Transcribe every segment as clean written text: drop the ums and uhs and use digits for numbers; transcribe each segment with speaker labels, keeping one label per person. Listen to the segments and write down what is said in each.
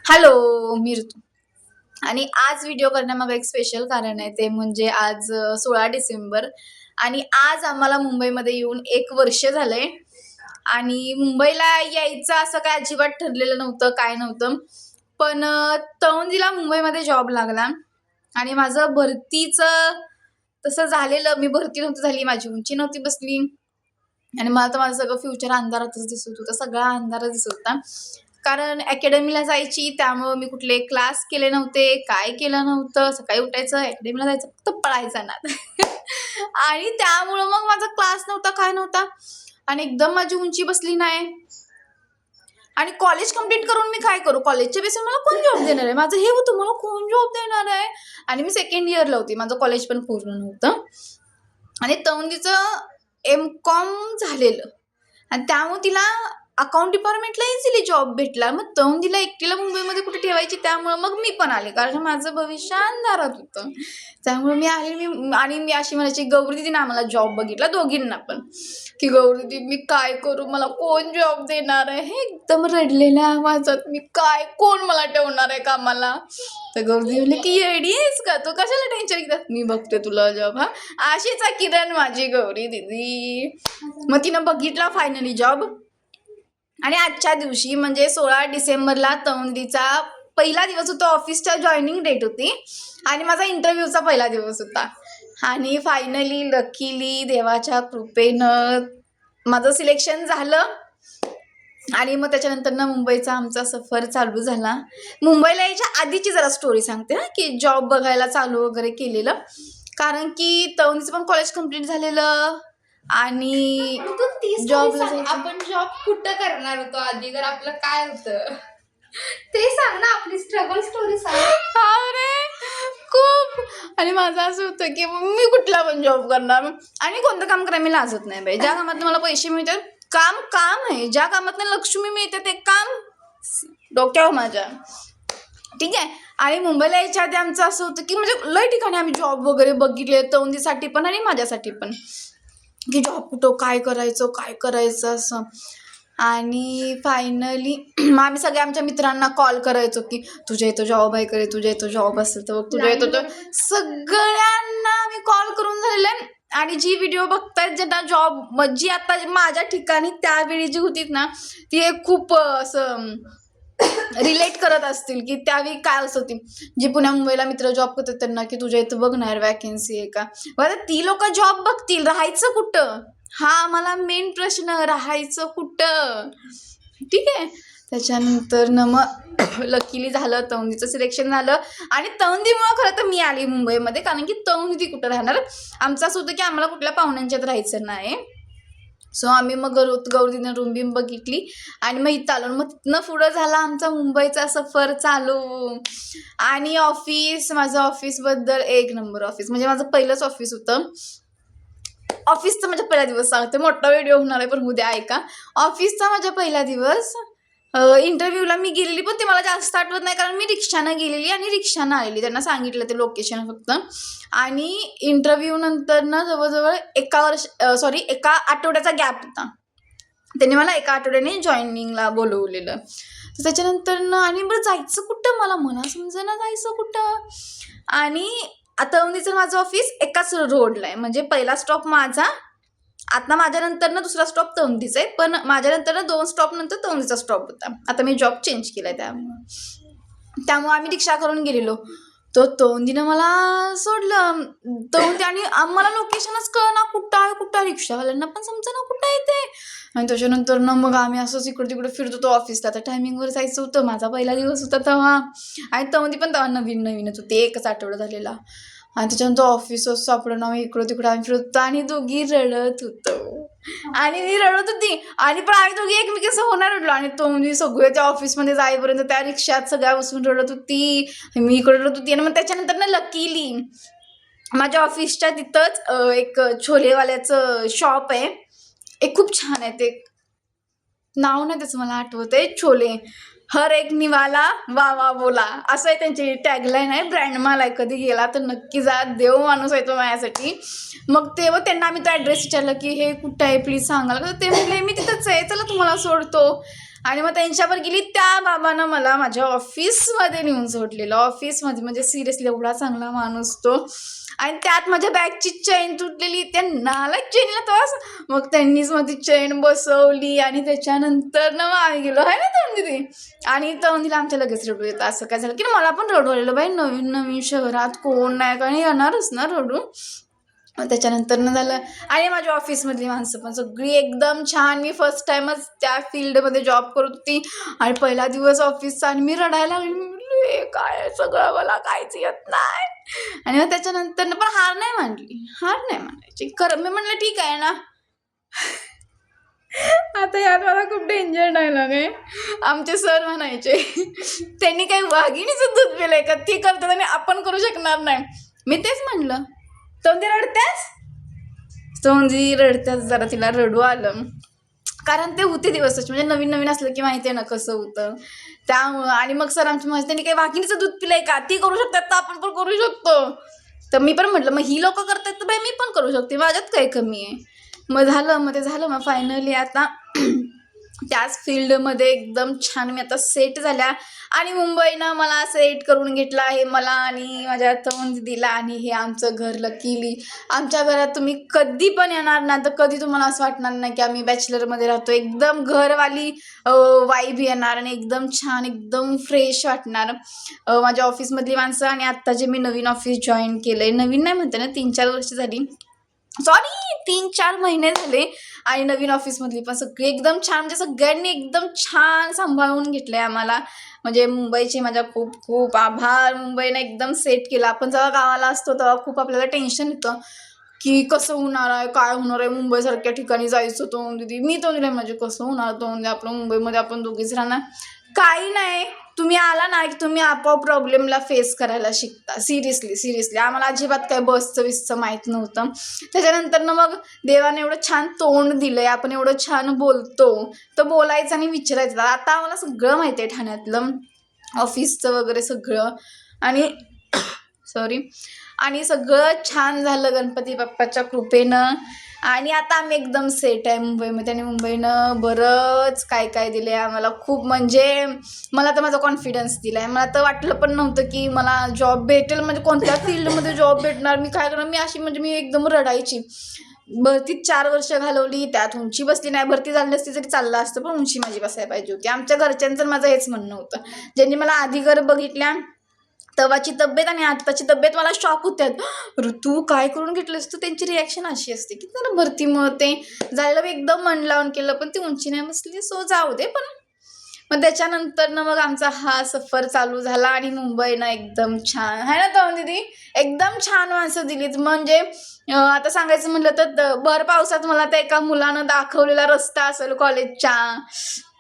Speaker 1: Hello, मी ऋतू. आणि आज व्हिडिओ करण्यामागे एक स्पेशल कारण आहे. ते म्हणजे आज 16 डिसेंबर आणि आज आम्हाला मुंबईमध्ये येऊन 1 वर्ष झालंय. आणि मुंबईला यायचं असं काय अजिबात ठरलेलं नव्हतं, काय नव्हतं. पण तळुंजीला मुंबईमध्ये जॉब लागला आणि माझं भरतीचं तसं झालेलं. मी भरती नव्हती झाली, माझी उंची नव्हती बसली आणि मला तर माझं सगळं फ्युचर अंधारातच दिसत होतं. सगळा अंधारच दिसत होता. कारण अकॅडमीला जायची, त्यामुळं मी कुठले क्लास केले नव्हते, काय केलं नव्हतं. सकाळी उठायचं, अकॅडमीला जायचं, फक्त पळायचा नाद. आणि त्यामुळं मग माझा क्लास नव्हता, काय नव्हता आणि एकदम माझी उंची बसली नाही. आणि कॉलेज कंप्लीट करून मी काय करू? कॉलेजच्या बेसवर मला कोण जॉब देणार आहे? माझं हे होतं, मला कोण जॉब देणार आहे? आणि मी सेकंड इयरला होती, माझं कॉलेज पण पूर्ण नव्हतं. आणि तवंदीचं एम.कॉम झालेलं आणि त्यामुळे तिला अकाउंट डिपार्टमेंटला इझिली जॉब भेटला. मग तवंदीला एकटीला मुंबईमध्ये कुठे ठेवायची, त्यामुळे मग मी पण आले, कारण माझं भविष्य अंधारात होतं. त्यामुळे मी आले. आणि मी अशी म्हणायची, गौरी दीदीनं आम्हाला जॉब बघितला दोघींना पण, की गौरी दीदी मी काय करू, मला कोण जॉब देणार आहे? हे एकदम रडलेल्या आवाजात, मी काय, कोण मला ठेवणार आहे कामाला? तर गौरी दीदी म्हणले की येडी आहेस का तू, कशाला टेन्शन घेतात, मी बघते तुला जॉब. हा, अशीच आहे किरण माझी गौरी दीदी. मग तिनं बघितला फायनली जॉब. आणि आजच्या दिवशी म्हणजे 16 डिसेंबरला तवंदीचा पहिला दिवस होता, ऑफिसच्या जॉईनिंग डेट होती आणि माझा इंटरव्ह्यूचा पहिला दिवस होता. आणि फायनली लकीली देवाच्या कृपेनं माझं सिलेक्शन झालं. आणि मग त्याच्यानंतर ना मुंबईचा आमचा सफर चालू झाला. मुंबईला यायच्या आधीची जरा स्टोरी सांगते हा, की जॉब बघायला चालू वगैरे केलेलं. कारण की तवंदीचं पण कॉलेज कंप्लीट झालेलं आणि जॉबला
Speaker 2: आपण जॉब कुठं करणार होतो आधी, तर आपलं काय होतं ते सांग ना, आपली स्ट्रगल स्टोरी सांग.
Speaker 1: अरे खूप. आणि माझं असं होतं की मी कुठला पण जॉब करणार आणि कोणतं काम करायला मी लाजत नाही बाई. ज्या कामात मला पैसे मिळतात, काम काम आहे. ज्या कामात लक्ष्मी मिळते ते काम डोक्यावर माझ्या, ठीक आहे. आणि मुंबईला यायच्या आधी आमचं असं होतं की म्हणजे लय ठिकाणी आम्ही जॉब वगैरे बघितले, तवंदीसाठी पण आणि माझ्यासाठी पण, की जॉब कुठं काय करायचं असं. आणि फायनली मग आम्ही सगळ्या आमच्या मित्रांना कॉल करायचो की तुझ्या इथं जॉब आहे करे, तुझ्या इथं जॉब असेल तर तुझ्या इथं तर सगळ्यांना आम्ही कॉल करून झालेलं आहे. आणि जी व्हिडिओ बघतायत ज्यांना जॉब, जी आता माझ्या ठिकाणी त्यावेळी जी होती ना, ती एक खूप असं रिलेट करत असतील की त्यावेळी काय असं होती, जी पुण्या मुंबईला मित्र जॉब करतात त्यांना, की तुझ्या इथं बघणार वॅकन्सी आहे का. बरं, ती लोक जॉब बघतील, राहायचं कुठं हा मला मेन प्रश्न, राहायचं कुठं, ठीक आहे. त्याच्यानंतर न मग लकीली झालं, तवंदीचं सिलेक्शन झालं. आणि तवंदीमुळं खरं तर मी आली मुंबईमध्ये, कारण की तवंदी कुठं राहणार. आमचं असं होतं की आम्हाला कुठल्या पाहुण्यांच्यात राहायचं नाही. सो आम्ही मग गौरीनं रूम बिम बघितली आणि मग इथं आलो. मग तिथनं पुढं झाला आमचा मुंबईचा सफर चालू. आणि ऑफिस, माझं ऑफिसबद्दल एक नंबर ऑफिस, म्हणजे माझं पहिलंच ऑफिस होतं. ऑफिसचा माझा पहिला दिवस सांगते, मोठा व्हिडिओ होणार आहे पण उद्या ऐका. ऑफिसचा माझा पहिला दिवस, इंटरव्ह्यूला मी गेलेली, पण ते मला जास्त आठवत नाही कारण मी रिक्षानं गेलेली आणि रिक्षानं आलेली. त्यांना सांगितलं ते लोकेशन फक्त. आणि इंटरव्ह्यू नंतर ना जवळजवळ एका आठवड्याचा गॅप होता. त्यांनी मला एका आठवड्याने जॉईनिंगला बोलवलेलं. तर त्याच्यानंतर ना आणि बरं जायचं कुठं, मला समजेना जायचं कुठं. आणि आता तवंदीचं माझं ऑफिस एकाच रोडला आहे, म्हणजे पहिला स्टॉप माझा, आता माझ्यानंतर ना दुसरा स्टॉप तवंदीचा आहे, पण माझ्यानंतर ना 2 स्टॉप नंतर तवंदीचा स्टॉप होता. आता मी जॉब चेंज केलाय त्यामुळे आम्ही रिक्षा करून गेलेलो. तो तवंदीनं मला सोडलं. तवंदी आणि मला लोकेशनच कळना कुठं आहे, रिक्षावाल्यांना पण समजेना कुठं आहे ते. आणि त्याच्यानंतर ना मग आम्ही असंच इकडे तिकडे फिरत होतो ऑफिसला. त्या टायमिंगवर जायचं होतं, माझा पहिला दिवस होता तेव्हा. आणि तवंदी पण तेव्हा नवीनच होती, एकच आठवडा झालेला. आणि त्याच्यानंतर ऑफिसच सापडलं ना, इकडं तिकडं आम्ही फिरत होतो आणि दोघी रडत होतो. आणि मी रडत होती आणि पण आम्ही दोघी एकमेकींचं होणार रडलो. आणि तवंदी सगळे त्या ऑफिसमध्ये जाईपर्यंत त्या रिक्षात सगळ्या बसून रडत होती, मी इकडे रडत होती. आणि मग त्याच्यानंतर ना लकीली माझ्या ऑफिसच्या तिथंच एक छोलेवाल्याचं शॉप आहे, एक खूप छान आहे. ते नाव नाही त्याचं मला आठवत आहे, छोले हर एक निवाला वा वा बोला, असं आहे त्यांची टॅगलाईन आहे. ब्रँड माल आहे, कधी गेला तर नक्की जा, देव माणूस आहे तो माझ्यासाठी. मग तेव्हा त्यांना आम्ही तो ॲड्रेस विचारला की हे कुठं आहे प्लीज सांगाल का. ते म्हणले मी तिथंच आहे, चला तुम्हाला सोडतो. आणि मग त्यांच्यावर गेली. त्या बाबानं मला माझ्या ऑफिसमध्ये नेऊन सोडलेलं. ऑफिसमध्ये म्हणजे सिरियसली एवढा चांगला माणूस तो. आणि त्यात माझ्या बॅगची चेन तुटलेली. त्या नालायक चेनला तोच. मग त्यांनीच मग ती चेन बसवली आणि त्याच्यानंतर ना मग आम्ही गेलो आहे ना तोंडी. आणि तोंडीला आमच्या लगेच रडू येतं. असं काय झालं की मला पण रडू आलेलं. बाई नवीन नवीन शहरात कोण नाही कारण येणारच ना रडू. त्याच्यानंतर न झालं. आणि माझ्या ऑफिसमधली माणसं पण सगळी एकदम छान. मी फर्स्ट टाइमच त्या फील्डमध्ये जॉब करत होती आणि पहिला दिवस ऑफिसचा आणि मी रडायला लागली. मी म्हटलं हे काय सगळं मला काहीच येत नाही. आणि मग त्याच्यानंतर पण हार नाही मानायची मी म्हणलं ठीक आहे ना. आता यात मला खूप डेंजर डायलॉग आहे. आमचे सर म्हणायचे त्यांनी काही वाघिणीचं दूध पिलंय का ती करतात आणि आपण करू शकणार नाही. मी तेच म्हणलं तोंडी रडत्याच जरा तिला रडू आलं कारण ते होते दिवसच म्हणजे नवीन नवीन असलं की माहिती आहे ना कसं होतं त्यामुळं. आणि मग सर आमची माझ्या त्यांनी काही वाघिणीचं दूध पिलंय का ती करू शकतात तर आपण पण करू शकतो. तर मी पण म्हटलं मग ही लोक करतात तर बाई मी पण करू शकते माझ्यात काही कमी आहे. मग ते झालं मग फायनली आता त्याच फील्डमध्ये एकदम छान मी आता सेट झाल्या. आणि मुंबईनं मला सेट करून घेतलं आहे मला आणि माझ्या तरुण दिदीला. आणि हे आमचं घर लकीली आमच्या घरात तुम्ही कधी पण येणार ना तर कधी तुम्हाला असं वाटणार नाही की आम्ही बॅचलरमध्ये राहतो. एकदम घरवाली वाईब येणार आणि एकदम छान एकदम फ्रेश वाटणार. माझ्या ऑफिसमधली माणसं आणि आत्ता जे मी नवीन ऑफिस जॉईन केलं आहे नवीन नाही म्हणते ना 3-4 वर्ष झाली 3-4 महिने झाले. आणि नवीन ऑफिसमधली पण सगळी एकदम छान म्हणजे सगळ्यांनी एकदम छान सांभाळून घेतलं आहे आम्हाला. म्हणजे मुंबईचे माझ्या खूप खूप आभार. मुंबईनं एकदम सेट केलं. आपण जेव्हा गावाला असतो तेव्हा खूप आपल्याला टेन्शन येतं की कसं होणार आहे काय होणार आहे मुंबईसारख्या ठिकाणी जायचं तो दीदी मी तो दिलं म्हणजे कसं होणार तो म्हणजे आपलं मुंबईमध्ये आपण दोघीच राहणार. काही नाही तुम्ही आला ना की तुम्ही आपोआप प्रॉब्लेमला फेस करायला शिकता. सिरियसली आम्हाला अजिबात काय बसचं माहीत नव्हतं. त्याच्यानंतर ना मग देवाने एवढं छान तोंड दिलंय आपण एवढं छान बोलतो तर बोलायचं आणि विचारायचं. आता आम्हाला सगळं माहिती आहे ठाण्यातलं ऑफिसचं वगैरे सगळं. आणि सगळं छान झालं गणपती बाप्पाच्या कृपेनं. आणि आता आम्ही एकदम सेट आहे मुंबईमध्ये. आणि मुंबईनं बरंच काय काय दिलं आहे आम्हाला खूप म्हणजे मला तर माझा कॉन्फिडन्स दिला आहे. मला तर वाटलं पण नव्हतं की मला जॉब भेटेल म्हणजे कोणत्या फील्डमध्ये जॉब भेटणार मी काय करणार. मी अशी म्हणजे मी एकदम रडायची. भरतीत 4 वर्ष घालवली त्यात उंची बसली नाही. भरती झाली असती तरी चाललं असतं पण उंची माझी बसायला पाहिजे होती. आमच्या घरच्यांचं माझं हेच म्हणणं होतं. ज्यांनी मला आधी घर बघितल्या तवाची तब्येत आणि आत्ताची तब्येत मला शॉक होत्यात. ऋतू काय करून घेतलंस तू. त्यांची रिॲक्शन अशी असते की त्याला भरतीमुळे ते झालेलं मी एकदम मन लावून केलं पण ती उंची नाही बसली सो जाऊ दे. पण मग त्याच्यानंतर ना मग आमचा हा सफर चालू झाला. आणि मुंबईनं एकदम छान आहे ना तो दीदी एकदम छान माणसं दिलीत. म्हणजे आता सांगायचं म्हटलं तर भर पावसात मला त्या एका मुलानं दाखवलेला रस्ता असेल कॉलेजच्या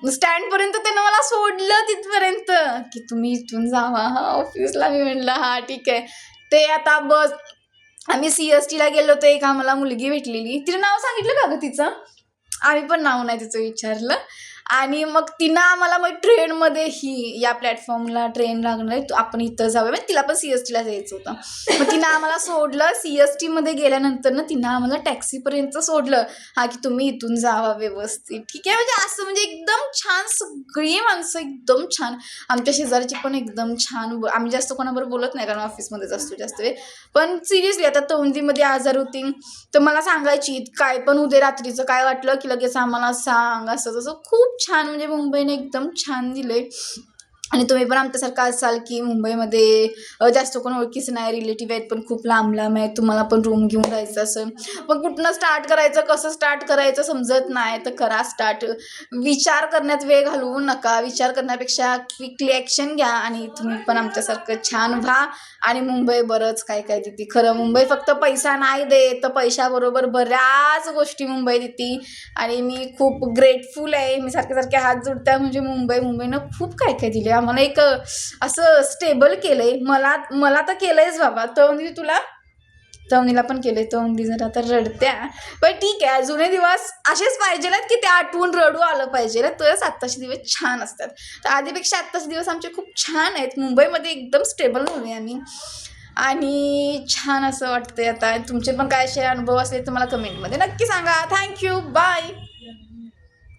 Speaker 1: स्टँडपर्यंत त्यानं मला सोडलं तिथपर्यंत की तुम्ही इथून जावा ऑफिसला. मी म्हणलं हा ठीक आहे. ते आता बस आम्ही CSTला गेलो होतो. एक आम्हाला मुलगी भेटलेली तिचं नाव सांगितलं का गं तिचं आम्ही पण नाव नाही तिचं विचारलं. आणि मग तिनं आम्हाला मग ट्रेनमध्ये ही या प्लॅटफॉर्मला ट्रेन लागणार आहे आपण इथं जाऊया म्हणजे तिला पण CSTला जायचं होतं. मग तिनं आम्हाला सोडलं. CSTमध्ये गेल्यानंतर ना तिनं आम्हाला टॅक्सीपर्यंत सोडलं हा की तुम्ही इथून जावा व्यवस्थित ठीक आहे. म्हणजे असं म्हणजे एकदम छान सगळी माणसं एकदम छान. आमच्या शेजारची पण एकदम छान. आम्ही जास्त कोणाबरोबर बोलत नाही कारण ऑफिसमध्येच असतो जास्त वेळ. पण सिरियसली आता तोंडीमध्ये आजार होती तर मला सांगायची काय पण उद्या रात्रीचं काय वाटलं की लगेच आम्हाला सांग असं तसं. खूप छान म्हणजे मुंबईने एकदम छान दिले. आणि तुम्ही पण आमच्यासारखं असाल की मुंबईमध्ये जास्त कोण ओळखीचं नाही रिलेटिव्ह आहेत पण खूप लांब आहेत तुम्हाला पण रूम घेऊन राहायचं असं पण कुठनं स्टार्ट करायचं कसं स्टार्ट करायचं समजत नाही तर करा स्टार्ट. विचार करण्यात वेळ घालवू नका. विचार करण्यापेक्षा क्विकली ॲक्शन घ्या आणि तुम्ही पण आमच्यासारखं छान व्हा. आणि मुंबई बरंच काय काय देते खरं. मुंबई फक्त पैसा नाही देत तर पैशाबरोबर बऱ्याच गोष्टी मुंबई देते. आणि मी खूप ग्रेटफुल आहे. मी सारखे हात जोडते म्हणजे मुंबईनं खूप काय काय दिले आम्हाला. एक असं स्टेबल केलंय मला तर केलंयच बाबा. तुला तवनीला पण केलंय. तवनी जरा तर रडत्या पण ठीक आहे. जुने दिवस असेच पाहिजे की त्या आठवून रडू आलं पाहिजे तरच आत्ताचे दिवस छान असतात. तर आधीपेक्षा आत्ताचे दिवस आमचे खूप छान आहेत. मुंबईमध्ये एकदम स्टेबल झालो आहे आम्ही. आणि छान असं वाटतंय आता. तुमचे पण काय असे अनुभव असले तर मला कमेंटमध्ये नक्की सांगा. Thank you bye.